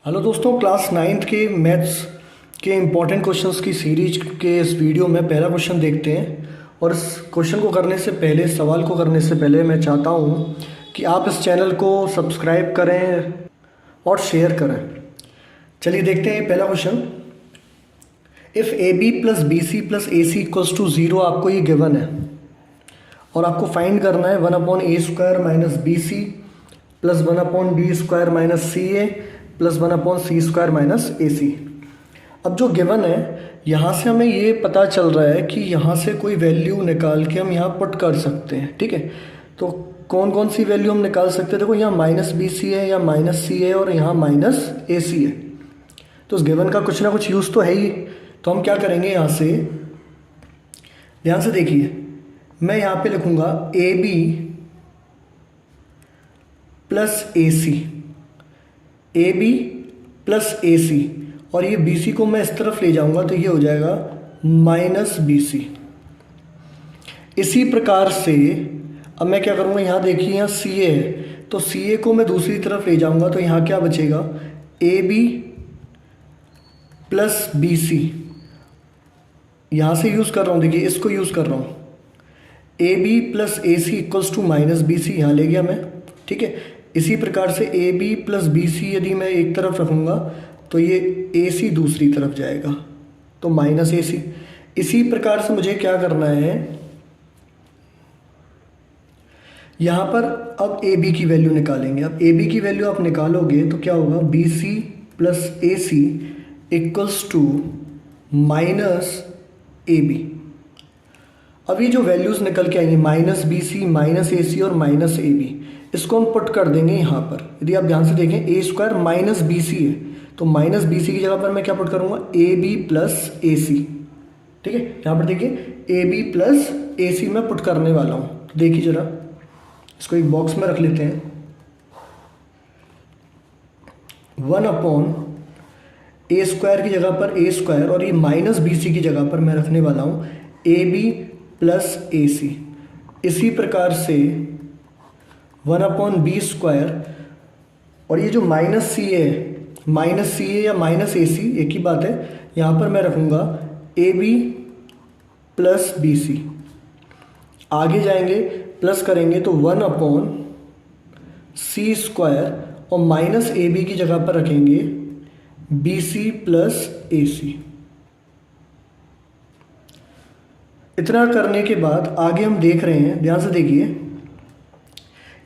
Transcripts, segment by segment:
Hello दोस्तों, class ninth के maths के इम्पॉर्टेंट क्वेश्चंस की सीरीज के इस वीडियो में पहला क्वेश्चन देखते हैं। और इस क्वेश्चन को करने से पहले, सवाल को करने से पहले मैं चाहता हूँ कि आप इस चैनल को सब्सक्राइब करें और शेयर करें। चलिए देखते हैं पहला question. If a B plus B C plus A c equals to zero, आपको ये गिवन है और आपको फाइंड करना है 1/a² minus B C plus 1/b² minus C A plus 1/c² minus A C. अब जो गिवन है यहाँ से हमें ये पता चल रहा है कि यहाँ से कोई वैल्यू निकाल के हम यहाँ पुट कर सकते हैं। ठीक है, तो कौन कौन सी वैल्यू हम निकाल सकते हैं? देखो, यहाँ माइनस बी सी है या माइनस सी है और यहाँ माइनस ए सी है। तो उस गिवन का कुछ ना कुछ यूज़ तो है ही। तो हम क्या करेंगे, यहाँ से ध्यान से देखिए, मैं यहाँ पे लिखूँगा A B plus A C, A B plus ए सी, और ये बी सी को मैं इस तरफ ले जाऊंगा तो ये हो जाएगा माइनस बी सी। इसी प्रकार से अब मैं क्या करूँगा, यहाँ देखिए, यहाँ सी ए है तो सी ए को मैं दूसरी तरफ ले जाऊंगा तो यहाँ क्या बचेगा, a B plus B c. यहाँ से यूज़ कर रहा हूँ, देखिए इसको यूज़ कर रहा हूँ, a B plus A c equals to minus B c, यहाँ ले गया मैं। ठीक है, इसी प्रकार से a B plus B c यदि मैं एक तरफ रखूँगा तो ये ए सी दूसरी तरफ जाएगा तो माइनस ए सी। इसी प्रकार से मुझे क्या करना है, यहाँ पर अब ए बी की वैल्यू निकालेंगे। अब ए बी की वैल्यू आप निकालोगे तो क्या होगा, b C plus A c equals to minus a b. अब ये जो वैल्यूज़ निकल के आएंगी, माइनस बी सी, माइनस ए सी और माइनस ए बी, इसको हम पुट कर देंगे यहाँ पर। यदि आप ध्यान से देखें, ए स्क्वायर माइनस बी सी है तो माइनस बी सी की जगह पर मैं क्या पुट करूँगा, ए बी प्लस ए सी। ठीक है, यहाँ पर देखिए ए बी प्लस ए सी मैं पुट करने वाला हूँ। तो देखिए जरा, इसको एक बॉक्स में रख लेते हैं। 1/a² की जगह पर ए स्क्वायर और ये माइनस बी सी की जगह पर मैं रखने वाला हूँ ए बी प्लस ए सी। इसी प्रकार से 1/b² और ये जो माइनस सी है या माइनस ए सी एक ही बात है, यहाँ पर मैं रखूँगा a B plus B c. आगे जाएंगे, प्लस करेंगे तो 1/c² और माइनस ए बी की जगह पर रखेंगे बी सी प्लस ए सी। इतना करने के बाद आगे हम देख रहे हैं, ध्यान से देखिए,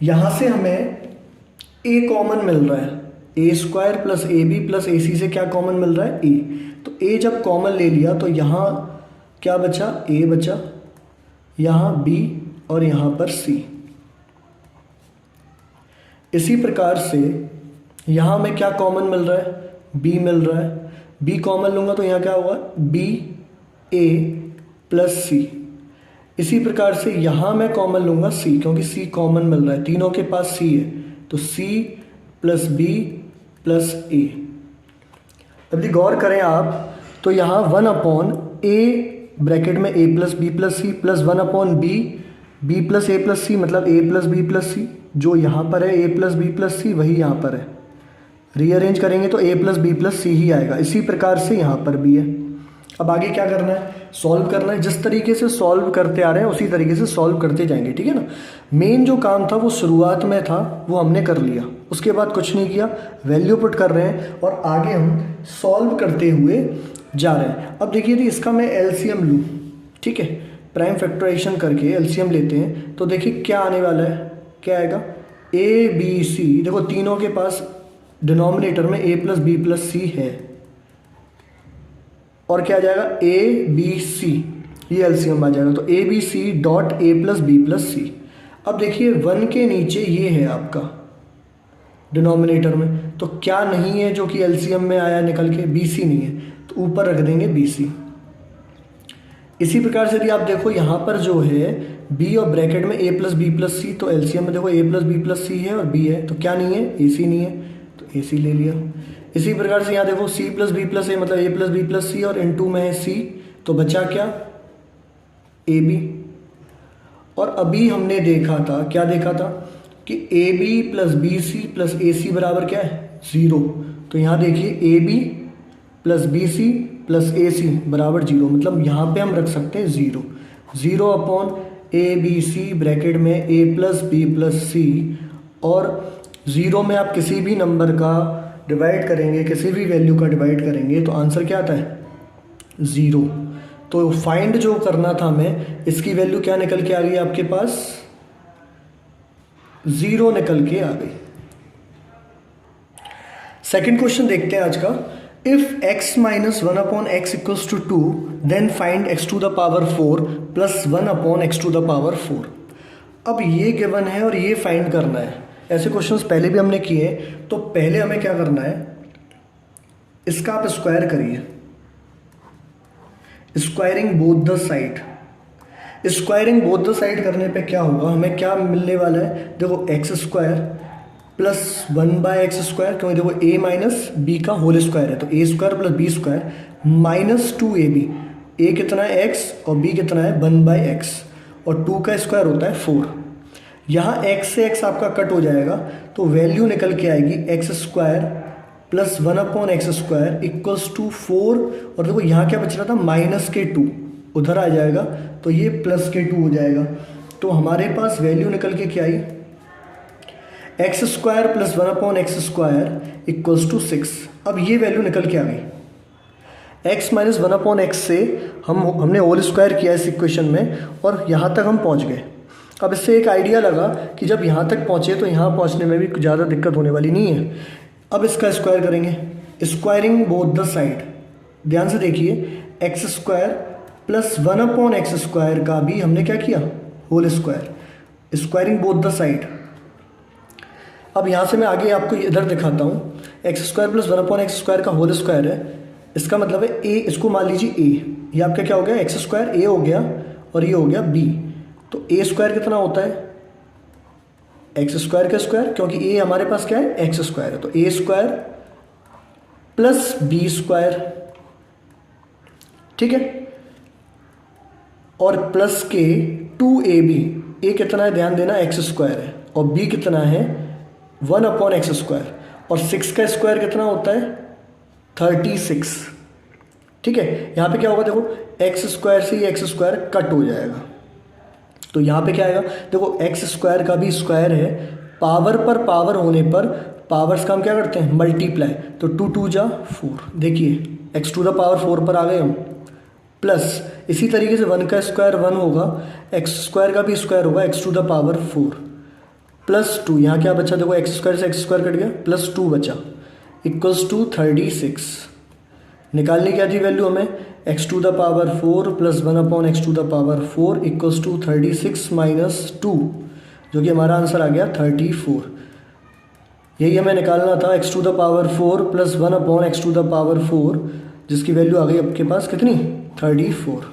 यहाँ से हमें a कॉमन मिल रहा है, a² plus A B plus A C से क्या कॉमन मिल रहा है, a। तो a जब कॉमन ले लिया तो यहाँ क्या बचा, a बचा, यहाँ b और यहाँ पर c। इसी प्रकार से यहाँ में क्या कॉमन मिल रहा है, b मिल रहा है। b कॉमन लूँगा तो यहाँ क्या होगा, b a प्लस c। इसी प्रकार से यहाँ मैं कॉमन लूँगा c, क्योंकि c कॉमन मिल रहा है, तीनों के पास c है तो c plus b plus a। अब यदि गौर करें आप तो यहाँ 1/a ब्रैकेट में a plus B plus C plus 1/b b plus a plus C, मतलब a plus b plus C. जो यहाँ पर है a plus b plus C वही यहाँ पर है, रीअरेंज करेंगे तो a plus b plus C ही आएगा। इसी प्रकार से यहाँ पर भी है। अब आगे क्या करना है, सॉल्व करना है। जिस तरीके से सॉल्व करते आ रहे हैं उसी तरीके से सॉल्व करते जाएंगे। ठीक है ना, मेन जो काम था वो शुरुआत में था, वो हमने कर लिया, उसके बाद कुछ नहीं किया, वैल्यू पुट कर रहे हैं और आगे हम सॉल्व करते हुए जा रहे हैं। अब देखिए, यदि इसका मैं एलसीएम लूँ, ठीक है, प्राइम फैक्टराइजेशन करके एलसीएम लेते हैं तो देखिए क्या आने वाला है, क्या आएगा, ए बी सी। देखो तीनों के पास डिनोमिनेटर में a प्लस बी प्लस सी है और क्या आ जाएगा, ए बी सी, ये एलसीएम आ जाएगा तो A B C dot A plus B plus C. अब देखिए 1 के नीचे ये है आपका डिनोमिनेटर में, तो क्या नहीं है जो कि एलसीएम में आया निकल के, बी सी नहीं है तो ऊपर रख देंगे बी सी। इसी प्रकार से यदि आप देखो यहाँ पर जो है b और ब्रैकेट में a प्लस बी प्लस सी, तो एलसीएम में देखो a प्लस बी प्लस सी है और b है, तो क्या नहीं है, ए सी नहीं है तो ए सी ले लिया। इसी प्रकार से यहाँ देखो c प्लस बी प्लस ए मतलब a plus B plus c और इनटू में है c, तो बचा क्या, ए बी। और अभी हमने देखा था, क्या देखा था कि A B plus B C plus A C बराबर क्या है, 0। तो यहाँ देखिए A B plus B C plus A C बराबर 0, मतलब यहाँ पे हम रख सकते हैं 0। 0 upon a B c bracket में a plus B plus c, और 0 में आप किसी भी नंबर का डिवाइड करेंगे, किसी भी वैल्यू का डिवाइड करेंगे तो आंसर क्या आता है 0। तो फाइंड जो करना था हमें, इसकी वैल्यू क्या निकल के आ गई आपके पास, 0 निकल के आ गई। सेकंड क्वेश्चन देखते हैं आज का। If x minus 1 upon x equals to 2 then find x to the power 4 plus 1 upon x to the power 4। अब ये गिवन है और ये फाइंड करना है। ऐसे क्वेश्चंस पहले भी हमने किए, तो पहले हमें क्या करना है, इसका आप स्क्वायर करिए, squaring both the side. Squaring both the side करने पे क्या होगा, हमें क्या मिलने वाला है, देखो x square plus 1 by X square, क्योंकि देखो a माइनस बी का होल स्क्वायर है, तो A square plus B square minus 2ab। a कितना है x और b कितना है 1 बाय एक्स, और 2 का स्क्वायर होता है 4। यहाँ x से x आपका कट हो जाएगा, तो वैल्यू निकल के आएगी x square plus 1 upon x square equals to 4। और देखो यहाँ क्या बच रहा था, माइनस के 2 उधर आ जाएगा, तो ये प्लस के 2 हो जाएगा। तो हमारे पास वैल्यू निकल के क्या आई, X square plus 1 upon x square equals to 6। अब ये वैल्यू निकल के आ गई। x माइनस 1 अपॉन एक्स से हमने होल स्क्वायर किया इस इक्वेशन में, और यहाँ तक हम पहुँच गए। अब इससे एक आइडिया लगा कि जब यहाँ तक पहुँचे तो यहाँ पहुँचने में भी ज़्यादा दिक्कत होने वाली नहीं है। अब इसका स्क्वायर करेंगे, स्क्वायरिंग बोथ द साइड। ध्यान से देखिए, x square plus 1 upon x square का भी हमने क्या किया, whole square, squaring both the side. अब यहाँ से मैं आगे आपको इधर दिखाता हूँ, x square plus 1 upon x square का होल स्क्वायर है, इसका मतलब है ए, इसको मान लीजिए ए, ये आपका क्या हो गया, एक्स स्क्वायर ए हो गया और ये हो गया बी। तो ए स्क्वायर कितना होता है, एक्स स्क्वायर का स्क्वायर, क्योंकि ए हमारे पास क्या है, एक्स स्क्वायर है, तो A square plus B square, ठीक है, और प्लस के 2ab। ए कितना है, ध्यान देना, एक्स स्क्वायर है, और बी कितना है 1 अपॉन एक्स स्क्वायर, और 6 का स्क्वायर कितना होता है 36, ठीक है। यहाँ पे क्या होगा, देखो एक्स स्क्वायर से ये एक्स स्क्वायर कट हो जाएगा, तो यहाँ पे क्या आएगा, देखो एक्स स्क्वायर का भी स्क्वायर है, पावर पर पावर होने पर पावर्स का हम क्या करते हैं, मल्टीप्लाई, तो 2 2 जा 4, देखिए एक्स टू द पावर 4 पर आ गए हम, प्लस इसी तरीके से 1 का स्क्वायर 1 होगा, एक्स स्क्वायर का भी स्क्वायर होगा x to the power 4 plus 2, यहाँ क्या बचा, देखो एक्स स्क्वायर से एक्स स्क्वायर कट गया, प्लस 2 बचा इक्वल्स टू 36। निकालनी क्या थी वैल्यू हमें, x to the power 4 plus 1 upon x to the power 4 equals to 36 minus 2, जो कि हमारा आंसर आ गया 34। यही हमें निकालना था, x to the power 4 plus 1 upon x to the power 4, जिसकी वैल्यू आ गई आपके पास कितनी, 34।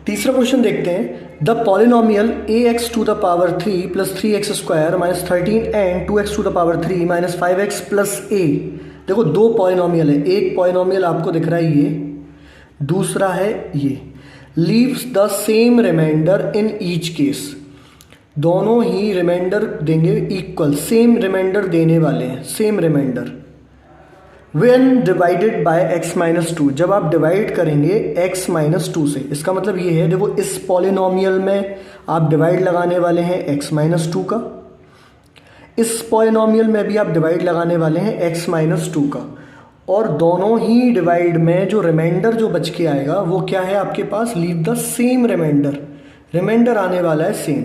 तीसरा क्वेश्चन देखते हैं। The polynomial ax to the power 3 plus 3x square minus 13 and 2x to the power 3 minus 5x plus a। देखो दो पॉलिनोमियल है, एक पॉलिनोमियल आपको दिख रहा है ये, दूसरा है ये। Leaves the same remainder in each case, दोनों ही रिमाइंडर देंगे इक्वल, सेम रिमाइंडर देने वाले हैं, same remainder. When divided by x minus 2, जब आप डिवाइड करेंगे x माइनस 2 से, इसका मतलब ये है, देखो इस पॉलिनोमियल में आप डिवाइड लगाने वाले हैं x माइनस 2 का, इस पॉलिनोमियल में भी आप डिवाइड लगाने वाले हैं x माइनस 2 का, और दोनों ही डिवाइड में जो रिमाइंडर जो बच के आएगा वो क्या है आपके पास, leave the same reminder, reminder आने वाला है same.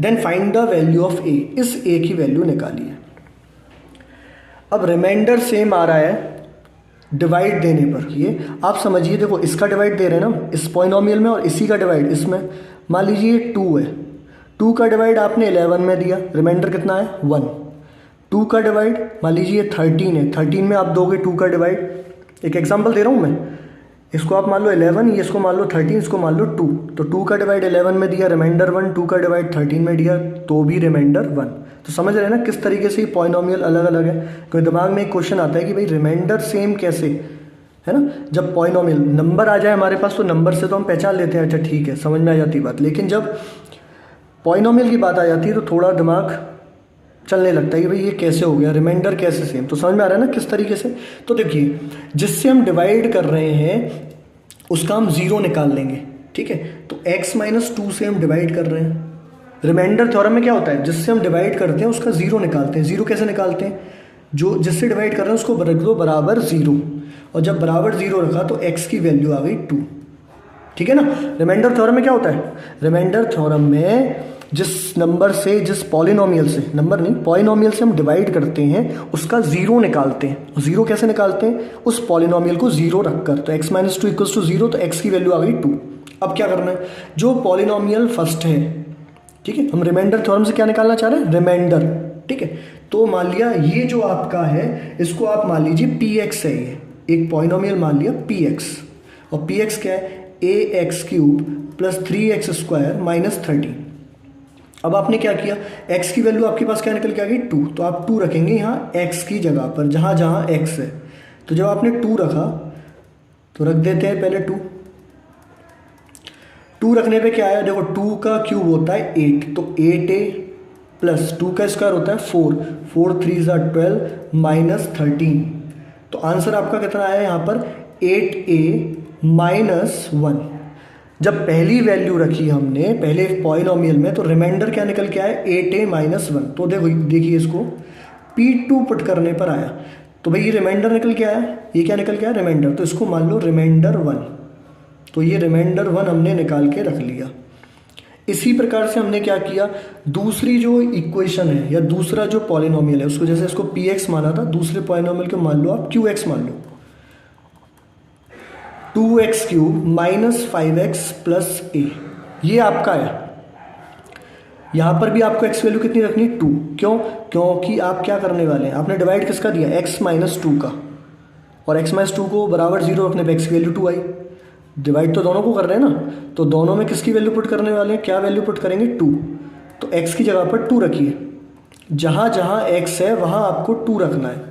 Then find the value of a, इस a की वैल्यू निकालिए। अब रिमाइंडर सेम आ रहा है डिवाइड देने पर, ये आप समझिए, देखो इसका डिवाइड दे रहे हैं ना इस पॉलिनोमियल में, और इसी का डिवाइड इसमें। मान लीजिए ये 2 है, 2 का डिवाइड आपने 11 में दिया, रिमाइंडर कितना है 1। 2 का डिवाइड मान लीजिए 13 है, 13 में आप दोगे 2 का डिवाइड। एक एग्जांपल दे रहा हूँ मैं, इसको आप मान लो 11, ये इसको मान लो 13, इसको मान लो 2, तो 2 का डिवाइड 11 में दिया, रिमाइंडर 1, 2 का डिवाइड 13 में दिया, तो भी रिमाइंडर 1। तो समझ रहे हैं ना किस तरीके से ये पॉलिनोमियल अलग अलग है। कोई दिमाग में एक क्वेश्चन आता है कि भाई रिमाइंडर सेम कैसे, है ना, जब पॉलिनोमियल नंबर आ जाए हमारे पास तो नंबर से तो हम पहचान लेते हैं, अच्छा ठीक है समझ में आ जाती बात, लेकिन जब पॉलिनोमियल की बात आ जाती है तो थोड़ा दिमाग चलने लगता है कि भाई ये कैसे हो गया, रिमाइंडर कैसे सेम। तो समझ में आ रहा है ना किस तरीके से। तो देखिए जिससे हम डिवाइड कर रहे हैं उसका हम ज़ीरो निकाल लेंगे, ठीक है। तो x माइनस टू से हम डिवाइड कर रहे हैं। रिमाइंडर थ्योरम में क्या होता है, जिससे हम डिवाइड करते हैं उसका ज़ीरो निकालते हैं। ज़ीरो कैसे निकालते हैं, जो जिससे डिवाइड कर रहे हैं उसको रख दो बराबर ज़ीरो, और जब बराबर ज़ीरो रखा तो x की वैल्यू आ गई 2, ठीक है ना। रिमाइंडर थ्योरम में क्या होता है, रिमाइंडर थ्योरम में जिस नंबर से, जिस पॉलिनोमियल से, नंबर नहीं पॉलिनोमियल से हम डिवाइड करते हैं उसका ज़ीरो निकालते हैं। ज़ीरो कैसे निकालते हैं, उस पॉलिनोमियल को ज़ीरो रखकर। तो x minus two equals to zero, तो x की वैल्यू आ गई 2। अब क्या करना है, जो पॉलिनोमियल फर्स्ट है, ठीक है, हम रिमाइंडर थ्योरम से क्या निकालना चाह रहे हैं, रिमाइंडर, ठीक है। तो मान लिया ये जो आपका है इसको आप मान लीजिए px है, ये एक पॉलिनोमियल मान लिया px, और px क्या है, ax cube plus 3x square minus 13। अब आपने क्या किया, x की वैल्यू आपके पास क्या निकल के आ गई 2, तो आप 2 रखेंगे यहाँ x की जगह पर, जहाँ जहाँ x है। तो जब आपने 2 रखा तो रख देते हैं पहले 2 रखने पे क्या आया, देखो 2 का क्यूब होता है 8, तो 8a प्लस 2 का स्क्वायर होता है 4, 4 3 ज़ा 12 माइनस 13। तो आंसर आपका कितना आया यहाँ पर 8a माइनस 1। जब पहली वैल्यू रखी हमने पहले पॉलिनोमियल में, तो रिमाइंडर क्या निकल के आया 8a माइनस 1। तो देखो देखिए इसको P2 पुट करने पर आया, तो भाई ये रिमाइंडर निकल के आया, ये क्या निकल के आया, रिमाइंडर। तो इसको मान लो रिमाइंडर 1, तो ये रिमाइंडर 1 हमने निकाल के रख लिया। इसी प्रकार से हमने क्या किया, दूसरी जो इक्वेशन है या दूसरा जो पॉलिनोमियल है उसको, जैसे इसको px माना था, दूसरे पॉलिनोमियल को मान लो आप qx मान लो, 2x cube minus 5x plus a, ये आपका है। यहाँ पर भी आपको x वैल्यू कितनी रखनी, 2। क्यों, क्योंकि आप क्या करने वाले हैं, आपने डिवाइड किसका दिया, x माइनस 2 का, और x माइनस 2 को बराबर 0 रखने पे x की वैल्यू 2 आई। डिवाइड तो दोनों को कर रहे हैं ना, तो दोनों में किसकी वैल्यू पुट करने वाले हैं, क्या वैल्यू पुट करेंगे 2। तो x की जगह पर 2 रखिए, जहाँ जहाँ x है वहाँ आपको 2 रखना है।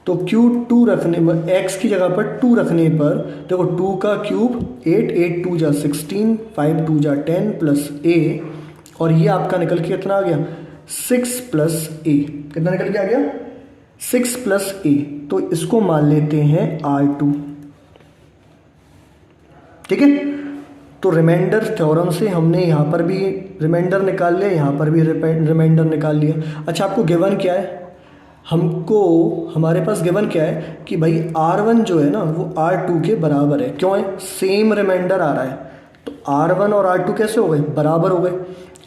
तो Q2 रखने पर, x की जगह पर 2 रखने पर देखो 2 का क्यूब 8, 8 2 जा 16, 5 2 जा 10 प्लस a, और ये आपका निकल के कितना आ गया 6 प्लस a, कितना निकल के आ गया 6 प्लस a। तो इसको मान लेते हैं R2, ठीक है। तो रिमाइंडर थ्योरम से हमने यहाँ पर भी रिमाइंडर निकाल लिया, यहाँ पर भी रिमाइंडर निकाल लिया। अच्छा आपको गिवन क्या है, हमको हमारे पास गिवन क्या है कि भाई R1 जो है ना वो R2 के बराबर है। क्यों है, सेम रिमाइंडर आ रहा है, तो R1 और R2 कैसे हो गए, बराबर हो गए।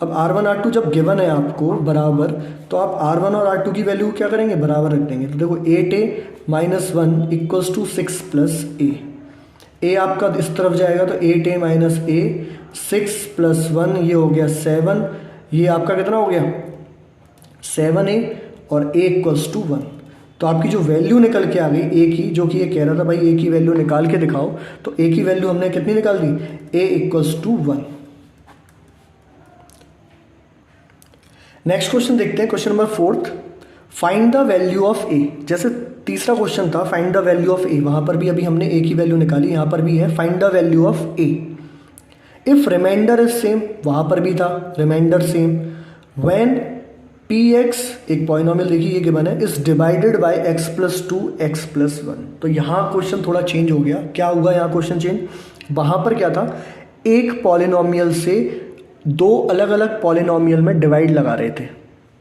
अब R1 R2 जब गिवन है आपको बराबर, तो आप R1 और R2 की वैल्यू क्या करेंगे, बराबर रख देंगे। तो देखो 8a minus 1 equals to 6 plus a आपका इस तरफ जाएगा, तो 8a माइनस a, 6 प्लस 1 ये हो गया 7, ये आपका कितना हो गया 7a, और a इक्वल्स टू 1। तो आपकी जो वैल्यू निकल के आ गई a की, जो कि ये कह रहा था भाई a की वैल्यू निकाल के दिखाओ, तो a की वैल्यू हमने कितनी निकाल दी, a equals to 1। Next question देखते हैं, question number 4, find the value of a। जैसे तीसरा क्वेश्चन था find the value of a, वहां पर भी अभी हमने a की वैल्यू निकाली, यहाँ पर भी है find the value of a। If remainder is same, वहां पर भी था रिमाइंडर सेम, व्हेन px एक पॉलिनोमियल देखिए ये गिवन है, is divided by x plus 2 x plus 1। तो यहाँ क्वेश्चन थोड़ा चेंज हो गया। क्या होगा यहाँ क्वेश्चन चेंज, वहां पर क्या था, एक पॉलिनोमियल से दो अलग अलग पॉलिनोमियल में डिवाइड लगा रहे थे,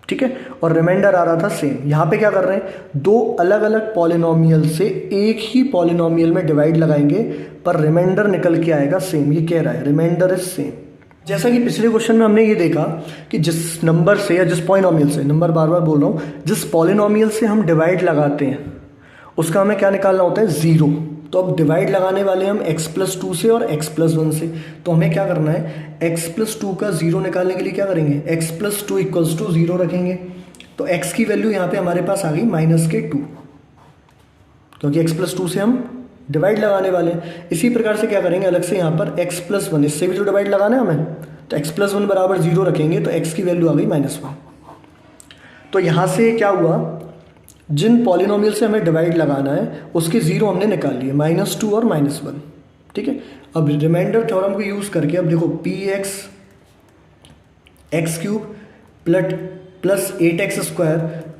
ठीक है, और रिमाइंडर आ रहा था सेम। यहाँ पे क्या कर रहे हैं, दो अलग अलग पॉलिनोमियल से एक ही पॉलिनोमियल में डिवाइड लगाएंगे, पर रिमाइंडर निकल के आएगा सेम। ये कह रहा है रिमाइंडर इज सेम। जैसा कि पिछले क्वेश्चन में हमने ये देखा कि जिस नंबर से या जिस पॉलिनोमियल से, नंबर बार बार बोल रहा हूँ, जिस पॉलिनोमियल से हम डिवाइड लगाते हैं उसका हमें क्या निकालना होता है, ज़ीरो। तो अब डिवाइड लगाने वाले हम x प्लस 2 से और x प्लस 1 से, तो हमें क्या करना है, x प्लस 2 का ज़ीरो निकालने के लिए क्या करेंगे, x प्लस 2 इक्वल्स टू 0 रखेंगे। तो x की वैल्यू यहाँ पे हमारे पास आ गई -2, क्योंकि x प्लस 2 से हम डिवाइड लगाने वाले हैं। इसी प्रकार से क्या करेंगे, अलग से यहाँ पर x प्लस 1, इससे भी तो डिवाइड लगाना है हमें, तो x प्लस 1 बराबर 0 रखेंगे, तो x की वैल्यू आ गई -1। तो यहाँ से क्या हुआ, जिन पॉलिनोमियल से हमें डिवाइड लगाना है उसके ज़ीरो हमने निकाल लिए, -2 और -1, ठीक है। अब रिमाइंडर थ्योरम को यूज़ करके अब देखो px x cube plus 8x²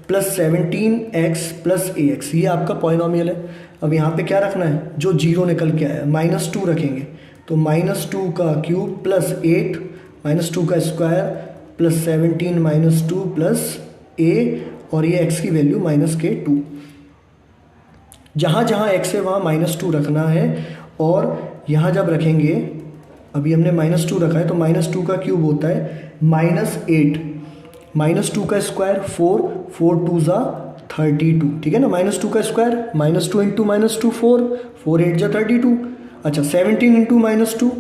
plus 17x plus ax, ये आपका पॉलिनॉमियल है। अब यहाँ पे क्या रखना है, जो जीरो निकल के आया -2 रखेंगे, तो -2 का क्यूब प्लस 8 -2 का स्क्वायर प्लस 17 -2 प्लस a, और ये x की वैल्यू -k2। जहाँ जहाँ x है वहाँ -2 रखना है, और यहाँ जब रखेंगे, अभी हमने -2 रखा है तो -2 का क्यूब होता है -8, -2 का स्क्वायर 4, 4 2 ज़ा 32, ठीक है ना। -2 का स्क्वायर -2 इंटू -2 4, 4 8 जा 32। अच्छा 17 इंटू -2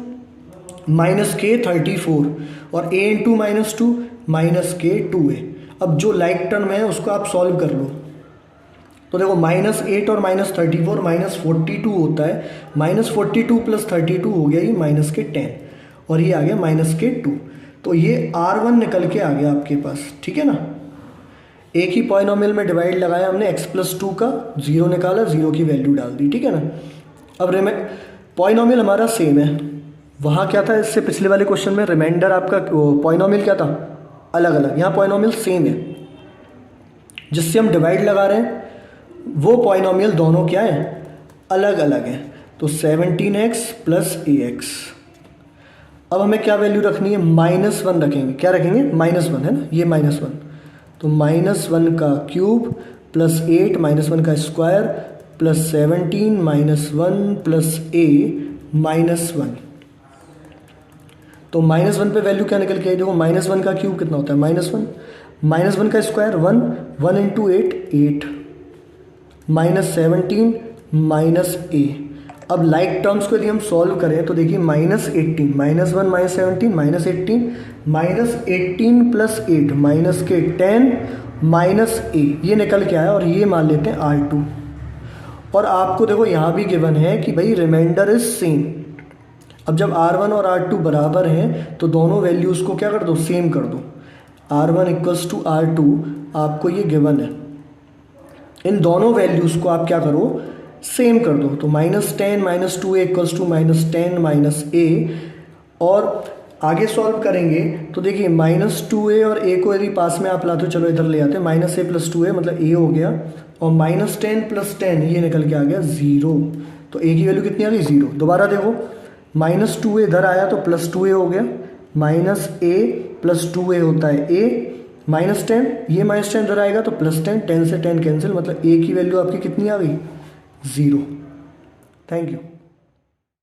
-k 34, और a इंटू -2 -k2 है। अब जो लाइक टर्म है उसको आप सॉल्व कर लो, तो देखो -8 और -34 -42 होता है, -42 प्लस 32 हो गया ये -k10, और ये आ गया -k2। तो ये R1 निकल के आ गया आपके पास, ठीक है ना। एक ही पॉलिनॉमियल में डिवाइड लगाया हमने, x+2 का 0 निकाला, 0 की वैल्यू डाल दी, ठीक है ना। अब पॉलिनॉमियल हमारा सेम है, वहाँ क्या था, इससे पिछले वाले क्वेश्चन में रिमाइंडर आपका पॉलिनॉमियल क्या था, अलग अलग। यहाँ पॉलिनॉमियल सेम है, जिससे हम डिवाइड लगा रहे हैं वो पॉलिनॉमियल दोनों क्या है, अलग अलग हैं। तो 17x प्लस ax। अब हमें क्या वैल्यू रखनी है, -1 रखेंगे। क्या रखेंगे, -1 है ना, ये -1, तो -1 का क्यूब प्लस 8 -1 का स्क्वायर प्लस 17 -1 प्लस a -1। तो -1 पे वैल्यू क्या निकल के आई, देखो -1 का क्यूब कितना होता है, -1, -1 का स्क्वायर 1, 1 इंटू 8 8, -17 -a। अब लाइक टर्म्स को यदि हम सॉल्व करें तो देखिए -18, -1 -17 -18 -18 प्लस 8 -k10 -a, ये निकल के आया, और ये मान लेते हैं R2। और आपको देखो यहाँ भी गिवन है कि भाई रिमाइंडर इज सेम। अब जब R1 और R2 बराबर हैं तो दोनों वैल्यूज़ को क्या कर दो, सेम कर दो। R1 इक्वल्स टू R2 आपको ये गिवन है, इन दोनों वैल्यूज़ को आप क्या करो, सेम कर दो। तो -10 -2a इक्वल्स टू -10 -a, और आगे सॉल्व करेंगे तो देखिए -2a और a को यदि पास में आप लाते हो, चलो इधर ले आते हैं, -a प्लस 2a मतलब a हो गया, और -10 प्लस 10 ये निकल के आ गया 0। तो a की वैल्यू कितनी आ गई, 0। दोबारा देखो -2a इधर आया तो प्लस 2a हो गया, -a प्लस 2a होता है a, -10, ये -10 इधर आएगा तो +10, 10 से 10 कैंसिल, मतलब a की वैल्यू आपकी कितनी आ गई, 0। Thank you.